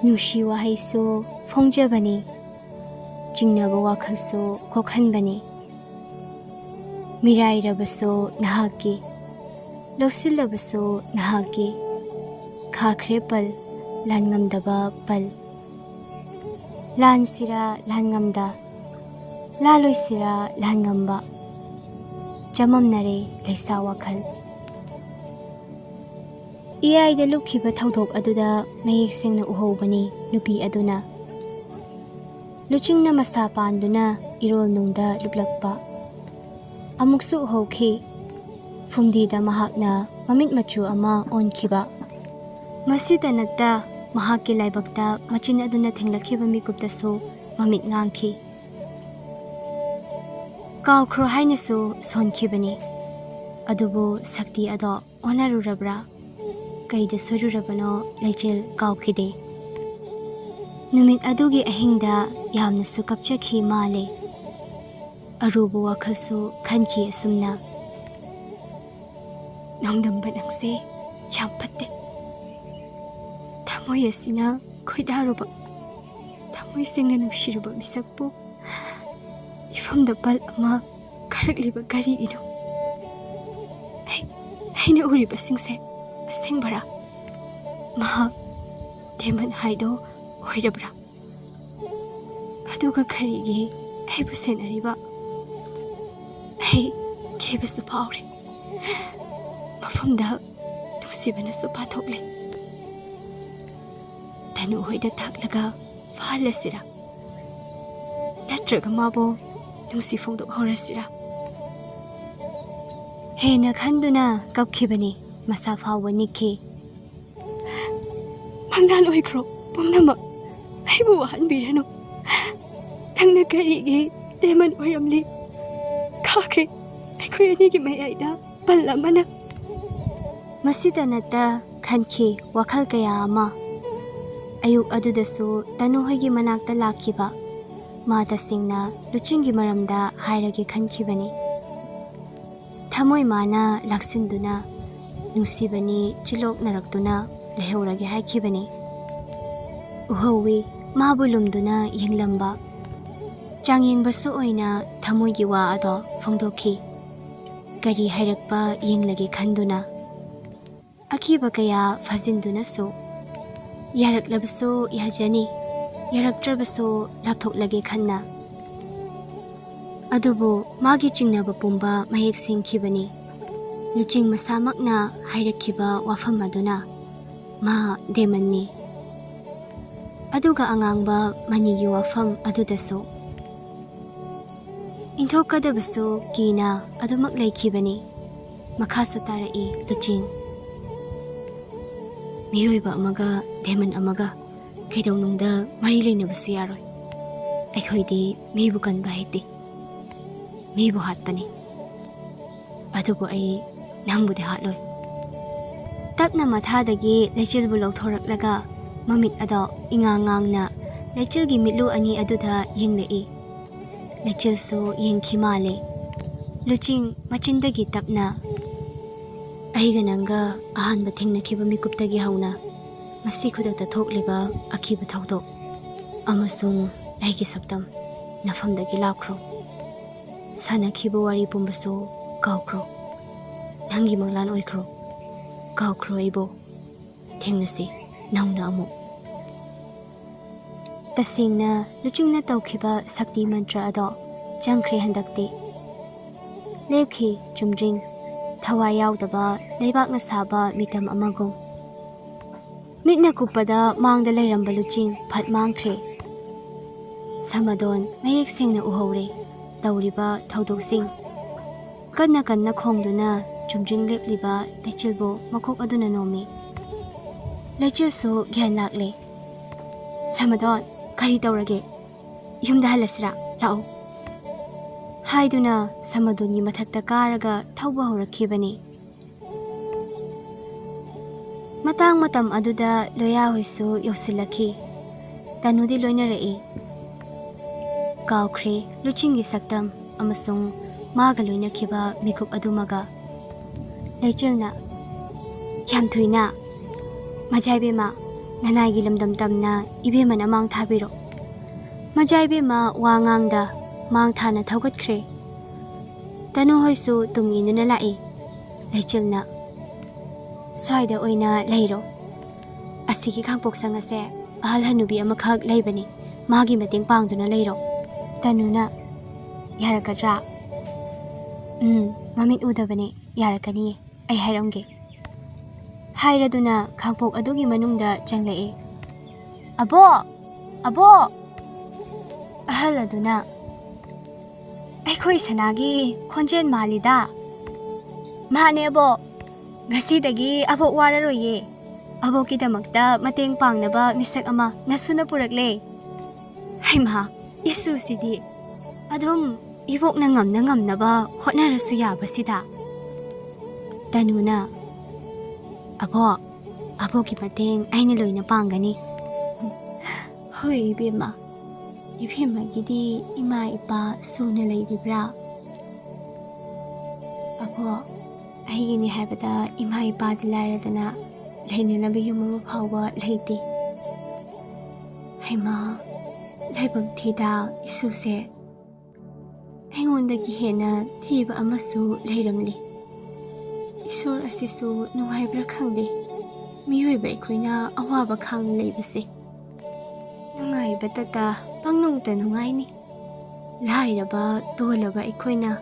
नुशी वाहैसो फोंजबनी चिंगनब वाखलसो कोखनबनी मिराइरबसो नहाकी लौसिलबसो नहाकी खाखरे पल लानगमदबा पल लानसिरा लानगमदा लालोइसिरा लानगमबा चममनरे लैसा वाखल इयाइदा लुखिबा थौदोक अदुदा मयेक सेंगना उहौबनी नुपी अदुना लुचिंगना मसा पांदुना इरोल नुंगदा लुपलकपा अमुकसु उहौखि फुंदीदा महाकना ममित मचु अमा ओनखिबा मसिदा नत्ता महाकि लाइबक्ता मचिन अदुना थेंगलखिबा मिकुप्तासु ममित nganखि कावख्रो हाइनसु सोनखिबनी अदुबो शक्ति अदो ओनारुरब्रा कईदा सोरुरबनो लैचेल कावखिदे नुमित अदुगी अहिंगदा यामनसु कपचखि माले अरुबो वाखलसु खनखि असुमना नंगदंबा नंगसे याम फत्ते थमोय असिना खोइदारुबा थमोय सेंगना नुसिरुबा मिसकपु इफमदा पल अमा खरकलिबा गरी इनो हैना उरिबा सिंगसे असिंगबरा महा देमन हाइदो होइरबरा अदुगा खरिगी हैबु सेनरिबा है केबसु फावरे मफमदा नुसिबनसु पाथोकले तनु होइदा थाकलगा फालसिरा नत्रगा माबो नुसी फोंदो हौरसिरा हेना खंदुना कपखिबनी मसा फाव निखि मंगलाल ओइख्रो पुमनमक हैबु वहनबिरनु तंगना करिगी देमन ओइरमली खाख्रे अखोय अनिगी मयाइदा पल्लमना मसिदा नता खनखि वखल कया अमा अयुक अदुदसु तनु होइगी मनाक्ता लाखिबा माता सिंगना लुचिंगी मरमदा हाइरगे खनखिबनी थमोय माना लाक्सिंदुना नुसीबनी चिलोक नरक्तुना लेहौरगे हाइखिबनी उहौवी माबुलुमदुना यंगलंबा चांगयंगबसु ओइना थमोयगी वा अदो फोंदोखि करी हाइरक्पा यंगलगे खंदुना अखिबा कया फजिंदुनासु यारक्लबसु याजनी यारक्त्रबसु लापथोकलगे खन्ना अदुबो मागी चिंगनबा पुंबा मयेक सिंखिबनी लुचिंग मसामकना हाइरखिबा वाफम अदुना मा देमन्नी अदुगा अंगांगबा मनिगी वाफम अदुदसु इंथोकदबसु कीना अदुमक लैखिबनी मखासु तारई लुचिंग मियोइबा अमगा देमन अमगा कैदौनुंगदा मरी लेनबसु यारोय अखोइदी मेबु कनबा हेति मेबु हातपनी अदुबो आई नंगबुदे हातलोय तपना मथादगी लेचिलबु लौथोरक्लगा ममित अदो इंगांगांगना लेचिलगी मिटलु अनि अदुदा यंगलई लेचिलसु यंगखि माले लुचिंग मचिंदगी तपना अहिगा नंगा अहानबा थेंगनखिबा मिकुप्तगी हौना मसी खुदक्ता थोकलिबा अखिबा थौदो अमसुंग अहिगी सक्तम नफमदगी लापख्रो सानखिबा वारी पुंबसु कावख्रो नंगी मंगलान ओइख्रो कावख्रो एबो थेंगनसी नौना अमुक तसेंगना लुचिंगना तौखिबा शक्ति मंत्र अदो चंख्रे हंदक्ति लेपखि चुमद्रिंग थवा यावदबा लेबाकना साबा मितम अमगुम मिटना कुप्पदा मांगदा लैरंबा लुचिंग फट मांख्रे समादोन मयेक सेंगना उहौरे तौरिबा थौदोकसिंग कन्ना कन्ना खोंगदुना चुमद्रिंग लेपलिबा लेचिलबो मखोक अदुना नोमी लेचिलसु ग्यान लाक्ले समादोन करी तौरगे युमदा हलसरा लाओ हाइदुना समादोनगी मथक्ता कारगा थौबा हौरखिबनी मतंग मतम अदुदा लोया होइसु योसिलखि तनुदी लोइनरई कावख्रे लुचिंगी सक्तम अमसुंग मागा लोइनखिबा मिकुप अदुमगा लेचिलना याम थुइना मजाइबेमा nanaygi lamdam tamna ibemana mang thabiro. Majaibema wa ngangda mang thana thaugatkhre. Tanu hoisu tungina lai. Leichilna Soida oina leiro. Asiki khangpok sangase ahal hanubi amakhak leibani. Magi mating pangduna leiro. Tanuna yarakadra. Mamit udabani yarakani ay hairamge. Hairaduna khangpok adugi manungda changlei. Abo! Abo! Ahal aduna Aikoi sanagi khonjen malida. Mane abo. Ngasidagi abo wararoye. Abo kidamakta mateng pangnaba misak ama nasuna purakle. Haima, Yesu sidi. Adum ibok na ngamnaba hotnarasu yaba sida. Tanuna Abo ki mateng aina loina pangani. Hoi ibema. Ibema gidi ima ipa suna lairibra. Abo aigini haibada ima ipa dilaradana lainanabi yumama phawa laiti. Haima laibam thida isuse. Aingondagi hena thiba amasu lairamli. Isor asisu nungaibra khangde. Miyoiba ikoina awaba khang leibase. Nungaiba tata pangnungta nungaini. Lairaba dolaba ikoina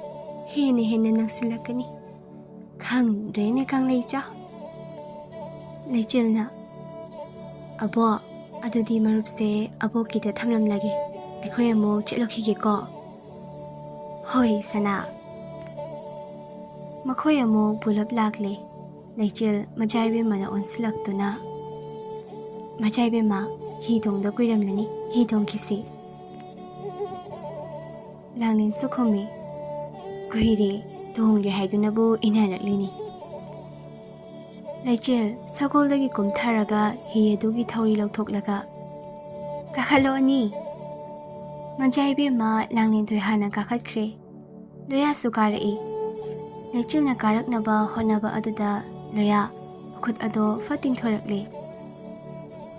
hena nangsilakani. Khang rene kang leicha. Leichilna Abo adudi marupse abo kita thamlam lagi. Aikoi amo chelokhige ko. Hoi sana. Makhoi amo bulap lakle. Leichil majaibema na onsilaktuna. Majaibema hidong da kuiramlani hidong kisi. Langlin sukhomi. Kuhiri tuhongge haidunabu inaraklini. Leichil sagoldagi kumtharaga hi adugi thauri lauthoklaga. Kakhalo ani. Majaibema langlin thoi hana kakhatkre. Loya sukarai. Leichil na karaknaba honaba aduda loya khut ado fating thorakle.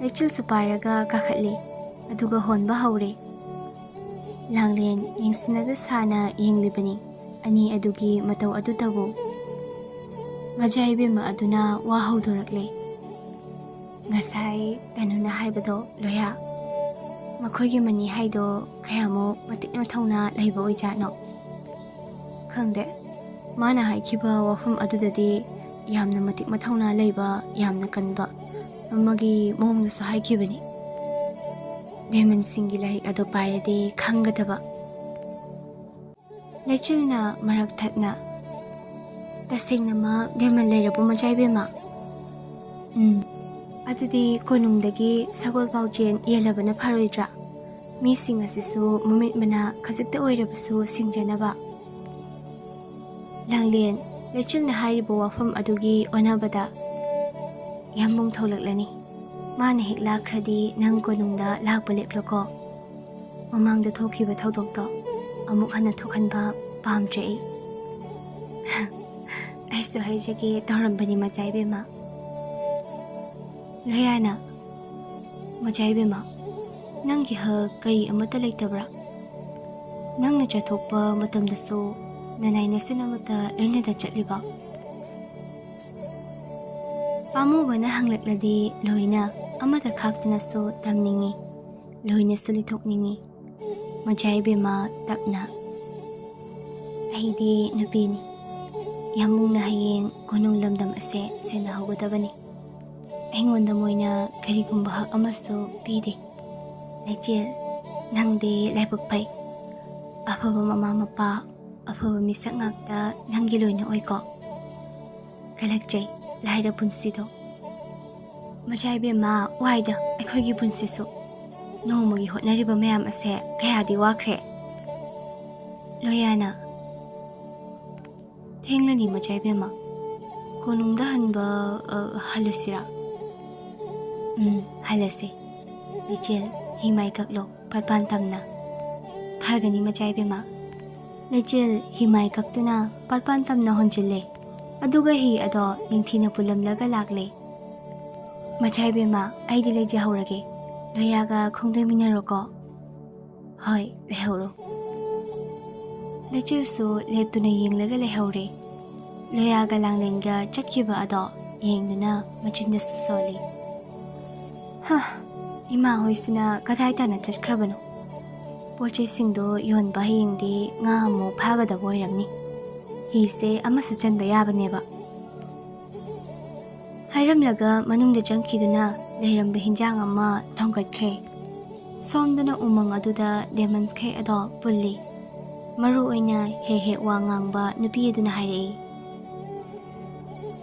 Leichil supairaga kakhatli aduga honba haure. Langlin yingsinada sana yinglibani ani adugi matau adutabu. Majaibema aduna wa haudorakle. Ngasai tanuna haibado loya. Makhoigi mani haido kayamo matik mathawna leiba oijano. Khangde mana haikiba wafum adudadi yamna matik mathawna leiba yamna kanba amagi mongdusu haikibani. Demon singi larik ado pairadi khangadaba. Leichilna marak thatna. Tasingnama demon leirabu majaibema. Adudi konungdagi sagol paujen yelabana pharoidra. Mi singasisu mumit mana khazikta oirabasu singjanaba. Langlien Leichilna hairibu wafam adugi onabada. Yambung tholaklani. Mana hik lakradi nang konungda lakpa leploko. Mamangda thokiba thaudokto. Amuk hana thokhanba pamdre. Aisu haijagi taurambani majaibema. Loyana Majaibema Nangi ha kari amata leitabra. Nangna chathokpa matamdasu nanayna sinamata ernada chatliba. Pamubana hanglakladi loina amata khaktanasu tamningi. Loina sulithokningi. Majaibema tapna. Ahidi nupini. Yamung na hayeng konung lamdam ase sinahugadabani. Aingonda moina karigumba hak amaso pide. Leichil nangde laibukpai. Afaba mama mapa afaba misak ngakta nangi loina oiko. Kalakjay laida punsido. Majaibema waida aikhoigi punsisu. Nomogi hotnariba mayam ase kayadi wakre. Loyana Thenglani majaibema konungda hanba halasira. Halase. Leichil himai kaklo parpan tamna. Phagani majaibema. Leichil himai kaktuna parpan tamna honjille. Aduga hi ado ningthina pulamlaga lakle. Machaibema, aidi lejahaurage. Loyaga khongdoiminaroko. Hoi, lehauro. Lechilsu leptuna yenglaga lehaure. Loyaga langlenga chatkiba ado yengduna machinda susoli. Ima hoisina kadaitana chatkrabano. Poche singdo yon bahingdi nga mo phagada boiramni. Hise amasu chanba yabaneba. Hairamlaga manungda jangkiduna leiramba hinjang ama thongkatkhe. Somdana umang aduda lemons khe ado pulli. Maru oina he wa ngangba nupi aduna hairei.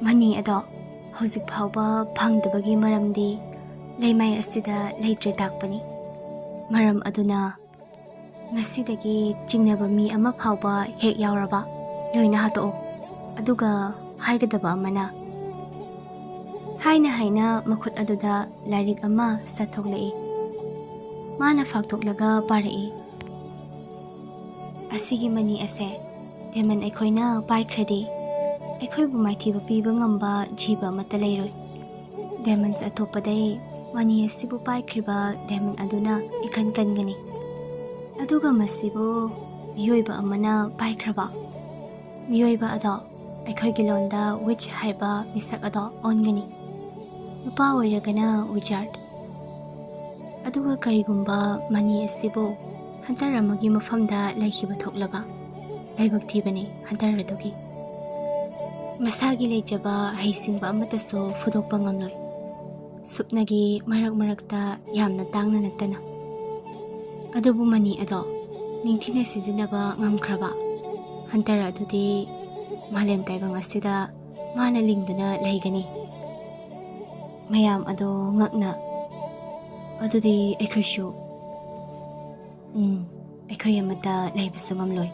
Mani ado hojik phawba phangdabagi maramdi leimai asida leitre takpani. Maram aduna ngasidagi jingnaba mi ama phawba hek yauraba loina hato aduga haigadaba amana. Haina makhut aduda lairik ama sathoklei. Mana faktoklaga parei. Asigi mani ase deman ekhoina paikredi. Ekhoibu maithiba piba ngamba jiba mata leiroi. Demons atopadai mani asibu paikriba demon aduna ikan gani. Aduga masibu miyoiba amana paikraba. Miyoiba ado ekhoi gilonda witch haiba misak ado ongani. Nupa oiragana wizard. Aduga karigumba mani asibu hantaramagi mafamda laikhiba thoklaba. Laibak thibani hantaradugi. Masagi leijaba haisingba amataso fudokpa ngamloi. Supnagi marakta yamna tangna natana. Adubu mani ado ningthina sizinaba ngamkraba. Hantara adudi malem taibang asida mana lingduna laigani. Mayam ado ngakna. Adudi ekhoishu. Ekhoi amata laibasu ngamloi.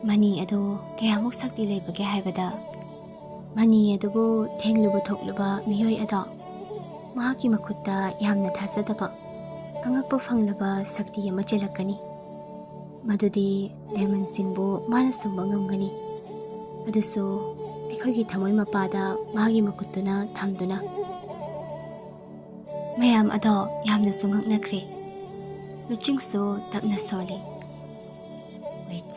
Mani ado kayamuk sakti leibage haibada. Mani adubu thenglubu thokluba miyoi ado mahaki makutta yamna thasadaba angakpa fanglaba sakti ama chelakani. Madudi lemon sinbu mana sumba ngamgani. Adusu ekhoigi thamoi mapada mahagi makuttuna thamduna. Mayam ado yamna sungaknakre. Luchingsu tapna soli. Wait.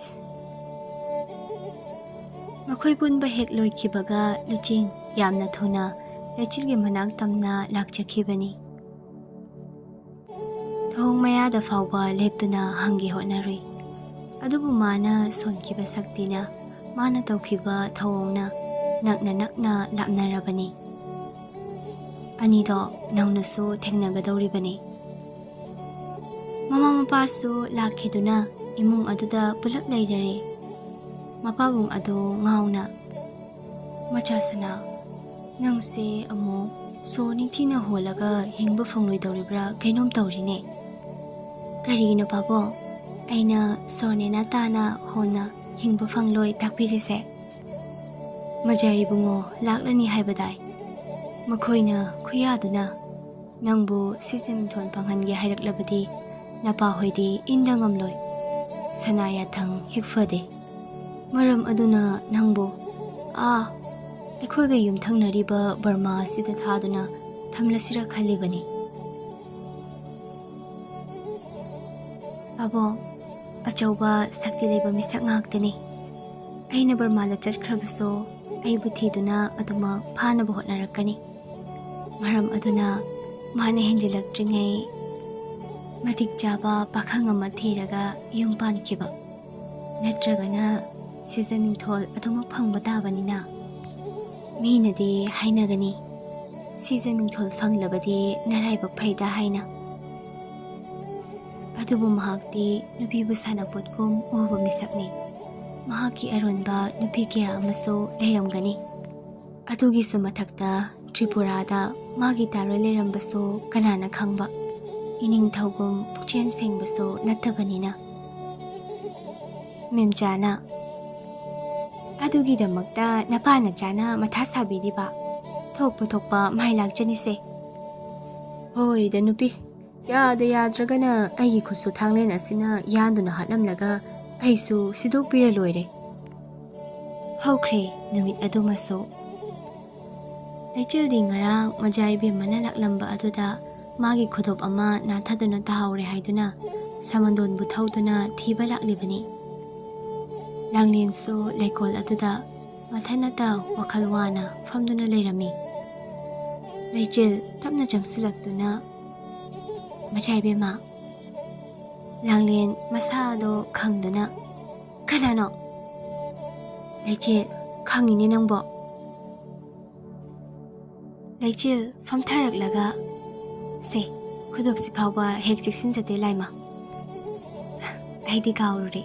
Makhoi punba hek loikibaga luching yamna thuna lechilgi manak tamna lakchakhibani. Thong mayada fawba leptuna hangi honarui. Adubu mana sonkiba saktina mana tawkhiba thawongna nakna lapnarabani. Anido naunasu thengnagadawribani. Mama mapasu lakhiduna imung aduda pulak leirare. Mapabung ado ngauna. Machasana nangse amo so ningthina holaga hingba fongloi dawribra kainom tawrine. Karigino pabo aina sonena tana hona hingba fangloi takpirise. Majai bungo laklani haibadai. Makhoina khuyaduna nangbu sisem thon panghange hailaklabadi napa hoidi inda ngamloi. Sanaya thang hikfade. Maram aduna nangbu ekhoiga yum thangnariba Burma sida thaduna thamlasira khalibani. Abo achauba sakti leiba misak ngaktani. Aina Burma la chatkhrabaso eibu thiduna aduma phana hotnarakani. Maram aduna mana henjilaktrинgai matik chaba pakhang ama thiraga yum pankiba. Natragana seasoning thol aduma phangba tabanina. Minadi hainagani. Seasoning thol fanglabadi naraiba phaida haina. Adubu mahakti nubibu sana potkum uba misakni. Mahaki aronba nubi kaya amaso leiramgani. Adugi sumathakta Tripurada magi taro leirambaso kanana khangba. Ining thawgum pukchen sengbaso nattabanina. Memjana adugi damakta napana jana matha sabiriba. Thokpa mailak janise. Hoi da nupi. Yada yadragana aigi khusu thanglen asina yanduna hatlamlaga aisu sidokpira loire. Hawkre numit adumaso. ꯂꯩꯆꯤꯜꯗꯤ ꯉꯔꯥꯡ ꯃꯖꯥꯏꯕꯦꯝꯃꯅ ꯂꯥꯛꯂꯝꯕ ꯑꯗꯨꯗ ꯃꯥꯒꯤ ꯈꯨꯗꯣꯞ ꯑꯃ ꯅꯥꯟꯊꯗꯨꯅ ꯇꯥꯍꯧꯔꯦ ꯍꯥꯏꯗꯨꯅ ꯁꯃꯟꯗꯣꯟꯕꯨ ꯊꯧꯗꯨꯅ ꯊꯤꯕ ꯂꯥꯛꯂꯤꯕꯅꯤ꯫ ꯂꯥꯡꯂꯦꯟꯁꯨ ꯂꯩꯀꯣꯜ ꯑꯗꯨꯗ ꯃꯊꯟꯇ ꯋꯥꯈꯜ ꯋꯥꯅ ꯐꯝꯗꯨꯅ ꯂꯩꯔꯝꯃꯤ꯫ ꯂꯩꯆꯤꯜ ꯇꯞꯅ ꯆꯪꯁꯤꯜꯂꯛꯇꯨꯅ "ꯃꯖꯥꯏꯕꯦꯝꯃ", ꯂꯥꯡꯂꯦꯟ ꯃꯁꯥꯗꯣ ꯈꯪꯗꯨꯅ "ꯀꯅꯥꯅꯣ?" "ꯂꯩꯆꯤꯜ, ꯈꯪꯉꯤꯅꯦ ꯅꯪꯕꯣ." ꯂꯩꯆꯤꯜ ꯐꯝꯊꯔꯛꯂꯒ "ꯁꯦ, ꯈꯨꯗꯣꯞꯁꯤ ꯐꯥꯎꯕ ꯍꯦꯛ ꯆꯦꯛꯁꯤꯟꯖꯗꯦ ꯂꯥꯏꯃ, ꯑꯩꯗꯤ ꯀꯥꯎꯔꯨꯔꯦ"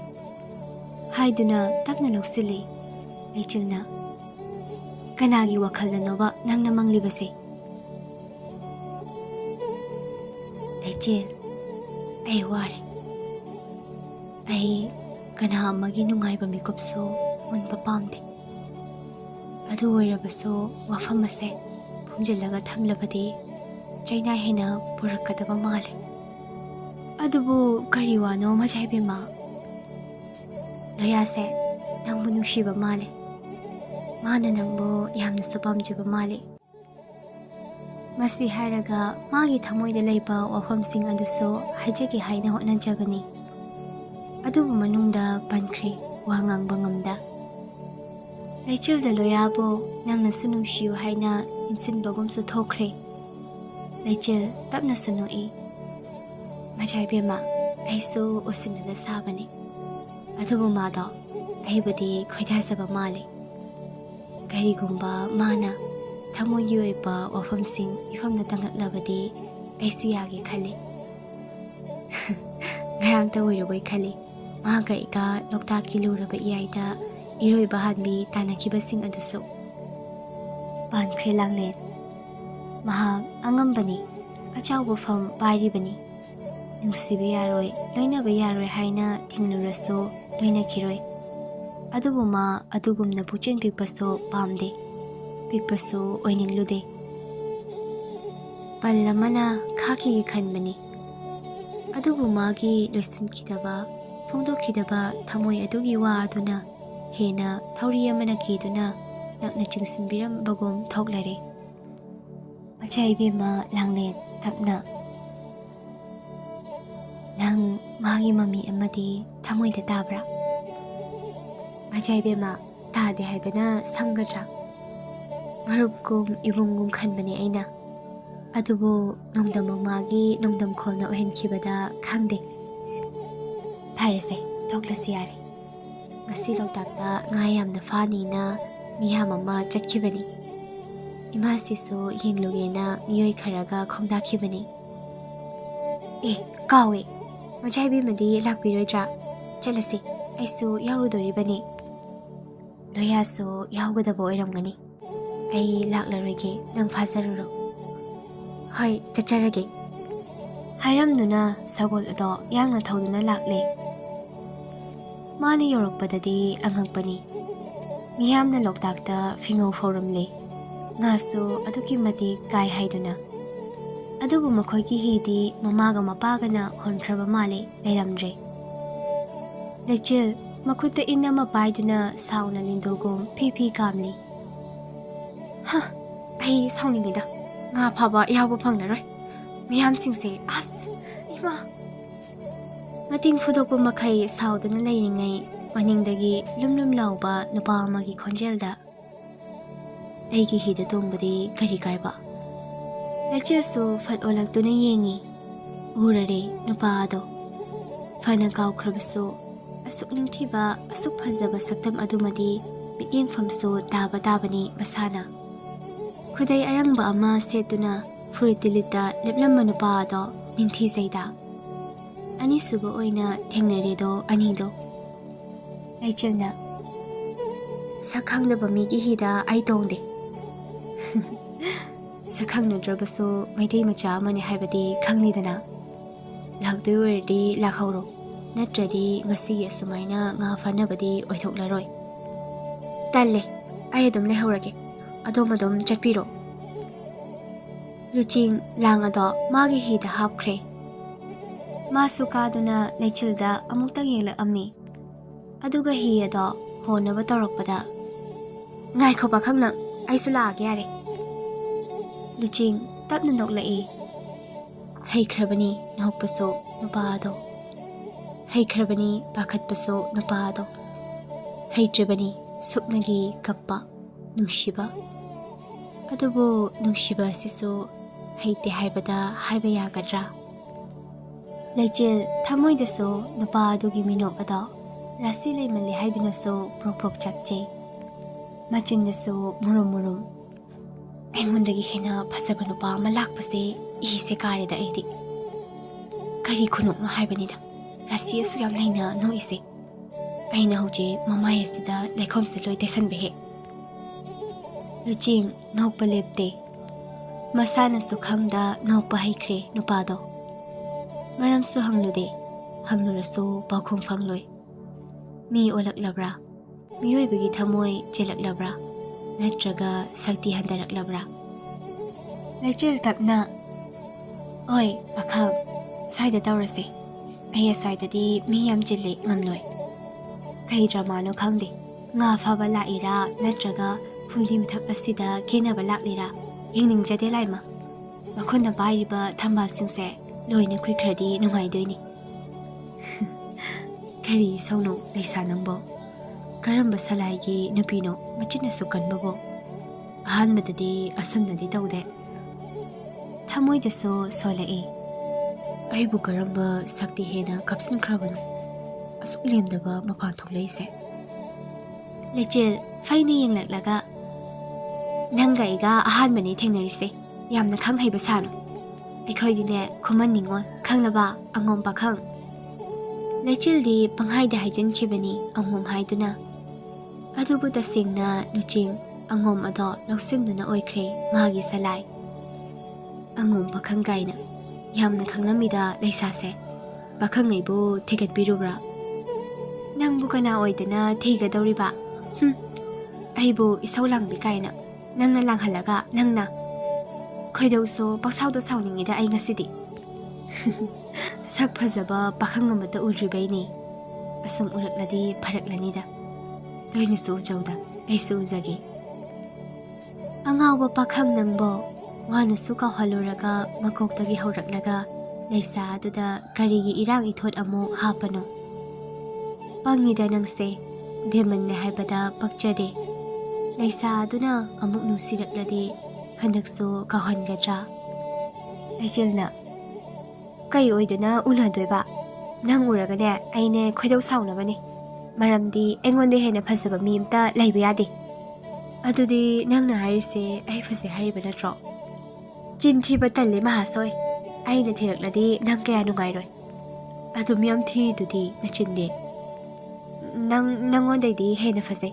ꯍꯥꯏꯗꯨꯅ ꯇꯞꯅ ꯂꯧꯁꯤꯜꯂꯤ꯫ ꯂꯩꯆꯤꯜꯅ "ꯀꯅꯥꯒꯤ ꯋꯥꯈꯜꯗꯅꯣꯕ ꯅꯪꯅ ꯃꯪꯂꯤꯕꯁꯦ?" "ꯂꯩꯆꯤꯜ, ꯑꯩ ꯋꯥꯔꯦ. ꯑꯩ ꯀꯅꯥ ꯑꯃꯒꯤ ꯅꯨꯡꯉꯥꯏꯕ ꯃꯤꯀꯨꯞꯁꯨ ꯎꯟꯕ ꯄꯥꯝꯗꯦ. ꯑꯗꯨ ꯑꯣꯏꯔꯕꯁꯨ ꯋꯥꯐꯝ ꯑꯁꯦ ꯐꯨꯝꯖꯤꯜꯂꯒ ꯊꯝꯂꯕꯗꯤ ꯆꯩꯅꯥꯏ ꯍꯦꯟꯅ ꯄꯨꯔꯛꯀꯗꯕ ꯃꯥꯜꯂꯦ." "ꯑꯗꯨꯕꯨ ꯀꯔꯤ ꯋꯥꯅꯣ ꯃꯖꯥꯏꯕꯦꯝꯃ?" "ꯂꯣꯌꯥꯁꯦ ꯅꯪꯕꯨ ꯅꯨꯡꯁꯤꯕ ꯃꯥꯜꯂꯦ. ꯃꯥꯅ ꯅꯪꯕꯨ ꯌꯥꯝꯅꯁꯨ ꯄꯥꯝꯖꯕ ꯃꯥꯜꯂꯦ." ꯃꯁꯤ ꯍꯥꯏꯔꯒ ꯃꯥꯒꯤ ꯊꯃꯣꯏꯗ ꯂꯩꯕ ꯋꯥꯐꯝꯁꯤꯡ ꯑꯗꯨꯁꯨ ꯍꯥꯏꯖꯒꯦ ꯍꯥꯏꯅ ꯍꯣꯠꯅꯖꯕꯅꯤ꯫ ꯑꯗꯨꯕꯨ ꯃꯅꯨꯡꯗ ꯄꯟꯈ꯭ꯔꯦ, ꯋꯥ ꯉꯥꯡꯕ ꯉꯝꯗ꯫ ꯂꯩꯆꯤꯜꯗ ꯂꯣꯌꯥꯕꯨ ꯅꯪꯅꯁꯨ ꯅꯨꯡꯁꯤꯌꯨ ꯍꯥꯏꯅ ꯏꯟꯁꯤꯟꯕꯒꯨꯝꯁꯨ ꯊꯣꯛꯈ꯭ꯔꯦ꯫ ꯂꯩꯆꯤꯜ ꯇꯞꯅꯁꯨ ꯅꯣꯛꯏ꯫ "ꯃꯖꯥꯏꯕꯦꯝꯃ, ꯑꯩꯁꯨ ꯎꯁꯤꯟꯅꯗ ꯁꯥꯕꯅꯤ. ꯑꯗꯨꯕꯨ ꯃꯥꯗꯣ ꯑꯩꯕꯨꯗꯤ ꯈꯣꯏꯗꯥꯖꯕ ꯃꯥꯜꯂꯦ. ꯀꯔꯤꯒꯨꯝꯕ ꯃꯥꯅ ꯊꯃꯣꯏꯒꯤ ꯑꯣꯏꯕ ꯋꯥꯐꯝꯁꯤꯡ ꯏꯐꯝꯗ ꯇꯝꯂꯛꯂꯕꯗꯤ ꯑꯩꯁꯨ ꯌꯥꯒꯦ ꯈꯜꯂꯤ." ꯉꯔꯥꯡꯇ ꯑꯣꯏꯔꯕꯣꯏ ꯈꯜꯂꯤ ꯃꯥꯒ ꯑꯩꯒ ꯂꯣꯛꯇꯥꯛꯀꯤ ꯂꯨꯔꯕ ꯏꯌꯥꯏꯗ ꯏꯔꯣꯏꯕ ꯍꯥꯟꯕꯤ ꯇꯥꯟꯅꯈꯤꯕꯁꯤꯡ ꯑꯗꯨꯁꯨ꯫ ꯄꯥꯟꯈ꯭ꯔꯦ ꯂꯥꯡꯂꯦꯟ꯫ ꯃꯍꯥꯛ ꯑꯉꯝꯕꯅꯤ, ꯑꯆꯥꯎꯕ ꯐꯝ ꯄꯥꯏꯔꯤꯕꯅꯤ. ꯅꯨꯡꯁꯤꯕ ꯌꯥꯔꯣꯏ, ꯂꯣꯏꯅꯕ ꯌꯥꯔꯣꯏ ꯍꯥꯏꯅ ꯊꯤꯡꯂꯨꯔꯁꯨ ꯂꯣꯏꯅꯈꯤꯔꯣꯏ꯫ ꯑꯗꯨꯕꯨ ꯃꯥ ꯑꯗꯨꯒꯨꯝꯅ ꯄꯨꯛꯆꯦꯜ ꯄꯤꯛꯄꯁꯨ ꯄꯥꯝꯗꯦ, ꯄꯤꯛꯄꯁꯨ ꯑꯣꯏꯅꯤꯡꯂꯨꯗꯦ꯫ ꯄꯜ ꯑꯃꯅ ꯈꯥꯈꯤꯒꯦ ꯈꯟꯕꯅꯤ, ꯑꯗꯨꯕꯨ ꯃꯥꯒꯤ ꯂꯣꯏꯁꯤꯟꯈꯤꯗꯕ, ꯐꯣꯡꯗꯣꯛꯈꯤꯗꯕ ꯊꯃꯣꯏ ꯑꯗꯨꯒꯤ ꯋꯥ ꯑꯗꯨꯅ ꯍꯦꯟꯅ ꯊꯧꯔꯤ ꯑꯃꯅ ꯀꯤꯗꯨꯅ ꯅꯛꯅ ꯆꯤꯡꯁꯤꯟꯕꯤꯔꯝꯕꯒꯨꯝ ꯊꯣꯛꯂꯔꯦ꯫ "ꯃꯖꯥꯏꯕꯦꯝꯃ ꯂꯥꯡꯂꯦꯟ", ꯇꯞꯅ, "ꯅꯪ ꯃꯥꯒꯤ ꯃꯃꯤ ꯑꯃꯗꯤ ꯊꯃꯣꯏꯗ ꯇꯥꯕ꯭ꯔꯥ?" "ꯃꯖꯥꯏꯕꯦꯝꯃ, ꯇꯥꯗꯦ ꯍꯥꯏꯕꯅ ꯁꯝꯒꯗ꯭ꯔꯥ? ꯃꯔꯨꯞꯀꯨꯝ ꯏꯕꯨꯡꯒꯨꯝ ꯈꯟꯕꯅꯦ ꯑꯩꯅ. ꯑꯗꯨꯕꯨ ꯅꯣꯡꯗꯝꯃꯛ ꯃꯥꯒꯤ ꯅꯣꯡꯗꯝꯈꯣꯜꯅ ꯑꯣꯏꯍꯟꯈꯤꯕꯗ ꯈꯪꯗꯦ." "ꯐꯔꯦꯁꯦ, ꯊꯣꯛꯂꯁꯤ ꯌꯥꯔꯦ. ꯉꯁꯤ ꯂꯣꯛꯇꯥꯛꯇ ꯉꯥ ꯌꯥꯝꯅ ꯐꯥꯅꯤꯅ ꯃꯤꯌꯥꯝ ꯑꯃ ꯆꯠꯈꯤꯕꯅꯤ. ꯏꯃꯥꯁꯤꯁꯨ ꯌꯦꯡꯂꯨꯒꯦꯅ ꯃꯤꯑꯣꯏ ꯈꯔꯒ ꯈꯣꯝꯗꯥꯈꯤꯕꯅꯤ." "ꯑꯦ, ꯀꯥꯎꯋꯦ. ꯃꯖꯥꯏꯕꯦꯝꯃꯗꯤ ꯂꯥꯛꯄꯤꯔꯣꯏꯗ꯭ꯔꯥ? ꯆꯠꯂꯁꯤ, ꯑꯩꯁꯨ ꯌꯥꯎꯔꯨꯗꯣꯔꯤꯕꯅꯤ." "ꯂꯣꯌꯥꯁꯨ ꯌꯥꯎꯒꯗꯕ ꯑꯣꯏꯔꯝꯒꯅꯤ. ꯑꯩ ꯂꯥꯛꯂꯔꯣꯏꯒꯦ, ꯅꯪ ꯐꯥꯖꯔꯨꯔꯣ." "ꯍꯣꯏ, ꯆꯠꯆꯔꯒꯦ" ꯍꯥꯏꯔꯝꯗꯨꯅ ꯁꯒꯣꯜ ꯑꯗꯣ ꯌꯥꯡꯅ ꯊꯧꯗꯨꯅ ꯂꯥꯛꯂꯦ꯫ ꯃꯥꯅ ꯌꯧꯔꯛꯄꯗꯗꯤ ꯑꯉꯛꯄꯅꯤ. ꯃꯤꯌꯥꯝꯅ ꯂꯣꯛꯇꯥꯛꯇ ꯐꯤꯉꯧ ꯐꯧꯔꯝꯂꯦ, ꯉꯥꯁꯨ ꯑꯗꯨꯛꯀꯤ ꯃꯇꯤꯛ ꯀꯥꯏ ꯍꯥꯏꯗꯨꯅ꯫ ꯑꯗꯨꯕꯨ ꯃꯈꯣꯏꯒꯤ ꯍꯤꯗꯤ ꯃꯃꯥꯒ ꯃꯄꯥꯒꯅ ꯍꯣꯟꯈ꯭ꯔꯕ ꯃꯥꯜꯂꯦ, ꯂꯩꯔꯝꯗ꯭ꯔꯦ꯫ ꯂꯩꯆꯤꯜ ꯃꯈꯨꯠꯇ ꯏꯟ ꯑꯃ ꯄꯥꯏꯗꯨꯅ ꯁꯥꯎꯅ ꯂꯤꯟꯗꯨꯒꯨꯝ ꯐꯤ ꯐꯤ ꯀꯥꯝꯂꯤ꯫ "ꯑꯩ ꯁꯥꯎꯅꯤꯡꯉꯤꯗ. ꯉꯥ ꯐꯥꯕ ꯌꯥꯎꯕ ꯐꯪꯂꯔꯣꯏ. ꯃꯤꯌꯥꯝꯁꯤꯡꯁꯦ, ꯑꯁ, ꯏꯃꯥ!" ꯃꯇꯤꯡ ꯐꯨꯗꯣꯛꯄ ꯃꯈꯩ ꯁꯥꯎꯗꯨꯅ ꯂꯩꯔꯤꯉꯩ ꯃꯅꯤꯡꯗꯒꯤ ꯂꯨꯝ ꯂꯨꯝ ꯂꯥꯎꯕ ꯅꯨꯄꯥ ꯑꯃꯒꯤ ꯈꯣꯟꯖꯦꯜꯗ "ꯑꯩꯒꯤ ꯍꯤꯗ ꯇꯣꯡꯕꯗꯤ ꯀꯔꯤ ꯀꯥꯏꯕ?" ꯂꯩꯆꯤꯜꯁꯨ ꯐꯠ ꯑꯣꯜꯂꯛꯇꯨꯅ ꯌꯦꯡꯉꯤ. ꯎꯔꯔꯦ ꯅꯨꯄꯥ ꯑꯗꯣ. ꯐꯅ ꯀꯥꯎꯈ꯭ꯔꯕꯁꯨ ꯑꯁꯨꯛ ꯅꯤꯡꯊꯤꯕ, ꯑꯁꯨꯛ ꯐꯖꯕ ꯁꯛꯇꯝ ꯑꯗꯨꯃꯗꯤ ꯃꯤꯠꯌꯦꯡꯐꯝꯁꯨ ꯇꯥꯕꯅꯤ ꯃꯁꯥꯅ꯫ ꯈꯨꯗꯩ ꯑꯔꯪꯕ ꯑꯃ ꯁꯦꯠꯇꯨꯅ ꯐꯨꯔꯤꯠ ꯇꯤꯂꯤꯠꯇ ꯂꯦꯞꯂꯝꯕ ꯅꯨꯄꯥ ꯑꯗꯣ ꯅꯤꯡꯊꯤꯖꯩꯗ꯫ ꯑꯅꯤꯁꯨꯕ ꯑꯣꯏꯅ ꯊꯦꯡꯅꯔꯦꯗꯣ ꯑꯅꯤꯗꯣ꯫ ꯂꯩꯆꯤꯜꯅ "ꯁꯛꯈꯪꯗꯕ ꯃꯤꯒꯤ ꯍꯤꯗ ꯑꯩ ꯇꯣꯡꯗꯦ." "ꯁꯛꯈꯪꯅꯗ꯭ꯔꯕꯁꯨ ꯃꯩꯇꯩ ꯃꯆꯥ ꯑꯃꯅꯤ ꯍꯥꯏꯕꯗꯤ ꯈꯪꯂꯤꯗꯅ. ꯂꯥꯛꯇꯣꯏ ꯑꯣꯏꯔꯗꯤ ꯂꯥꯛꯍꯧꯔꯣ, ꯅꯠꯇ꯭ꯔꯗꯤ ꯉꯁꯤꯒꯤ ꯑꯁꯨꯃꯥꯏꯅ ꯉꯥ ꯐꯥꯅꯕꯗꯤ ꯑꯣꯏꯊꯣꯛꯂꯔꯣꯏ." "ꯇꯜꯂꯦ, ꯑꯩ ꯑꯗꯨꯝ ꯂꯩꯍꯧꯔꯒꯦ. ꯑꯗꯣꯝ ꯆꯠꯄꯤꯔꯣ." ꯂꯨꯆꯤꯡ ꯂꯥꯡ ꯑꯗꯣ ꯃꯥꯒꯤ ꯍꯤꯗ ꯍꯥꯞꯈ꯭ꯔꯦ꯫ ꯃꯥꯁꯨ ꯀꯥꯗꯨꯅ ꯂꯩꯆꯤꯜꯗ ꯑꯃꯨꯛꯇꯪ ꯌꯦꯡꯂꯛꯑꯝꯃꯤ꯫ ꯑꯗꯨꯒ ꯍꯤ ꯑꯗꯣ ꯍꯣꯟꯅꯕ ꯇꯧꯔꯛꯄꯗ "ꯉꯥꯏꯈꯣ ꯄꯥꯈꯪ ꯅꯪ, ꯑꯩꯁꯨ ꯂꯥꯛꯑꯒꯦ ꯌꯥꯔꯦ." Luching tapna noklai. Heikrabani nokpaso nupado. Heikrabani pakhatpaso nupado. Heitrabani suknagi kappa nungshiba. Adubo nungshiba siso heite haibada haiba yagadra. Laichil thamoy daso nupado gi minok ada rasi leimali haiduna so prok chakche. Machin daso murum. Aingondagi hena phasaba nupa malak pase ihise karida aidi. Kari khunuk no haibanida. Rasi asu yam laina no ise. Aina hoje mamaya sida lekhom se loi tesan behe. Luching nokpa lepte. Masana su khangda nokpa haikre nupado. Maram su hanglude. Hanglurasu bakhung fangloi. Mi olak labra. Miyoi bagi thamoy jelak labra. Natraga sakti handarak labra. Laichil tapna. Oi, pakhang. Saida taurase. Aya saida di mi yam jille ngamloi. Kai drama no khangde. Nga faba la ira natraga phumdi mithak asida kena ba laklira. Yingning jade laima. Makhonda bairiba thambal singse loine khui khradi nungai doini. Kari sauno laisa nangbo. Karamba salaigi nupino machina sukan babo. Ahan madadi asumnadi taude. Thamoy daso solai. Aibu karamba sakti hena kapsin krabano. Asuk lemdaba mapan thokleise. Lechil faini yenglaklaga. Nanga iga ahan mani thengnarise. Yamna khang haiba sano. Aikhoidine khuman ningon khanglaba angom pakhang. Lechil di panghaida haijan khibani angom haiduna. Adubu tasingna luching angom ado lausinduna oikre magi salai. Angom pakhang gaina. Yamna khanglamida laisase. Pakhang eibu thigat birubra. Nangbu kana oidana thiga dauriba. Aibu isau langbi kaina. Nangna langhalaga nangna. Khoidauso paksaudo sauningida ai ngasidi. Sak phajaba pakhang amata udribaini. Asum urakladi pharaklanida. Toini su jawda aisu ujagi. Angawba pakhang nangbo wana su ka haluraga makoktagi hawraklaga laisa aduda karigi irang ithot amu hapano. Pangida nangse demanne haibada pakchade. Laisa aduna amuk nusirakladi handakso kahongadra. Laichilna kai oidana unadoiba. Nang uragane aine khoidau saunabane. Maramdi engonde hena phasaba mi amta laiba yade. Adudi nangna harise ai phase haiba natro. Chinthi batalle mahasoi. Aina thirakladi nang kaya nungairoi. Adu miyam thi dudi nachinde. Nangonday di hena phase.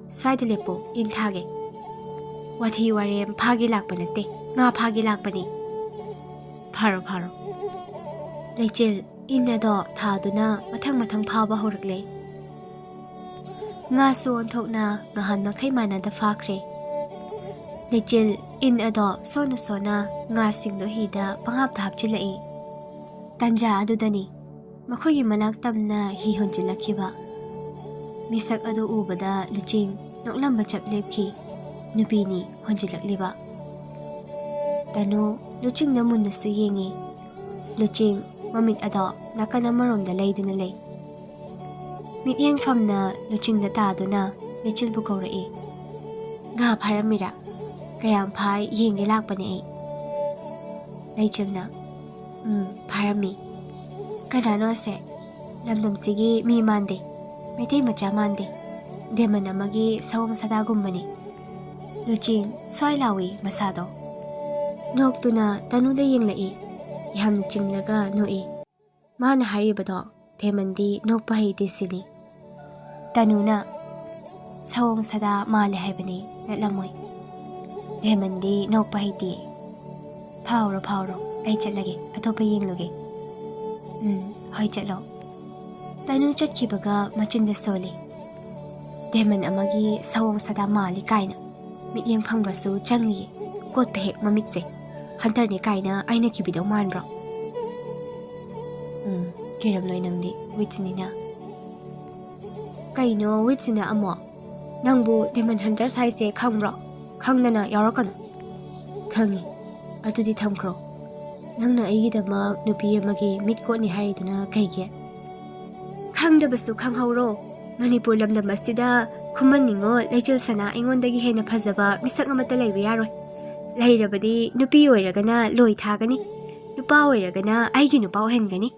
Swaida lepo inthage. Wathi warem phagi lakpa nate. Nga phagi lakpa ni. Pharo. Laichil inna do thaduna mathang phaba horakle. Nga suon thokna ngahan makai manada fakre. Laichil in ado sona nga singdo hida pangap hapchilai. Tanja adudani makhogi manak tamna hi honjilakhiba. Misak adu ubada luching noklamba chaplepki nupini honjilakliba. Tanu luching namun nasu yengi. Luching mamit ado nakana maromda layduna lay. Mityang famna luching nataduna Laichil bukawrai. Nga pharamira. Kayang phai yengi lakpani ai. Laichil na. Pharami. Kadano se. Lamdam sige mi mande. Maitay macha mande. Deman amagi sawang sadagumbani. Luching swai lawi masado. Nok tu na tanuda yung lai. Iham na chinglaga noi. Mana haribado. Temandi nok pahiti sili. Tanuna. Sawang sada mali haibani. Natlamoy. Temandi nok pahiti. Pauro. Ay chatlagi. Ato pa yung lugi. Hoy chatlo. Tanu chat kibaga machinda soli. Deman amagi sawang sada mali kaina. Mityang pangbasu changli. Kot pehek mamitse. Hunter ni kaina ay nakibidaw man bro. Kiram noy nangdi. Wits ni na. Kaino wits na amo. Nangbu deman hunter sai se kang bro. Kang na yaro ka no. Kangi. ꯑꯗꯨꯗꯤ ꯊꯝꯈ꯭ꯔꯣ. ꯅꯪꯅ ꯑꯩꯒꯤꯗꯃꯛ ꯅꯨꯄꯤ ꯑꯃꯒꯤ ꯃꯤꯠꯀꯣꯠꯅꯤ ꯍꯥꯏꯔꯤꯗꯨꯅ ꯀꯩꯒꯤ? ꯈꯪꯗꯕꯁꯨ ꯈꯪꯍꯧꯔꯣ. ꯃꯅꯤꯄꯨꯔ ꯂꯝꯗꯝ ꯑꯁꯤꯗ ꯈꯨꯃꯟ ꯅꯤꯡꯉꯣꯜ ꯂꯩꯆꯤꯜ ꯁꯅꯥ ꯑꯩꯉꯣꯟꯗꯒꯤ ꯍꯦꯟꯅ ꯐꯖꯕ ꯃꯤꯁꯛ ꯑꯃꯠꯇ ꯂꯩꯕ ꯌꯥꯔꯣꯏ. ꯂꯩꯔꯕꯗꯤ ꯅꯨꯄꯤ ꯑꯣꯏꯔꯒꯅ ꯂꯣꯏ ꯊꯥꯒꯅꯤ. ꯅꯨꯄꯥ ꯑꯣꯏꯔꯒꯅ ꯑꯩꯒꯤ ꯅꯨꯄꯥ ꯑꯣꯏꯍꯟꯒꯅꯤ.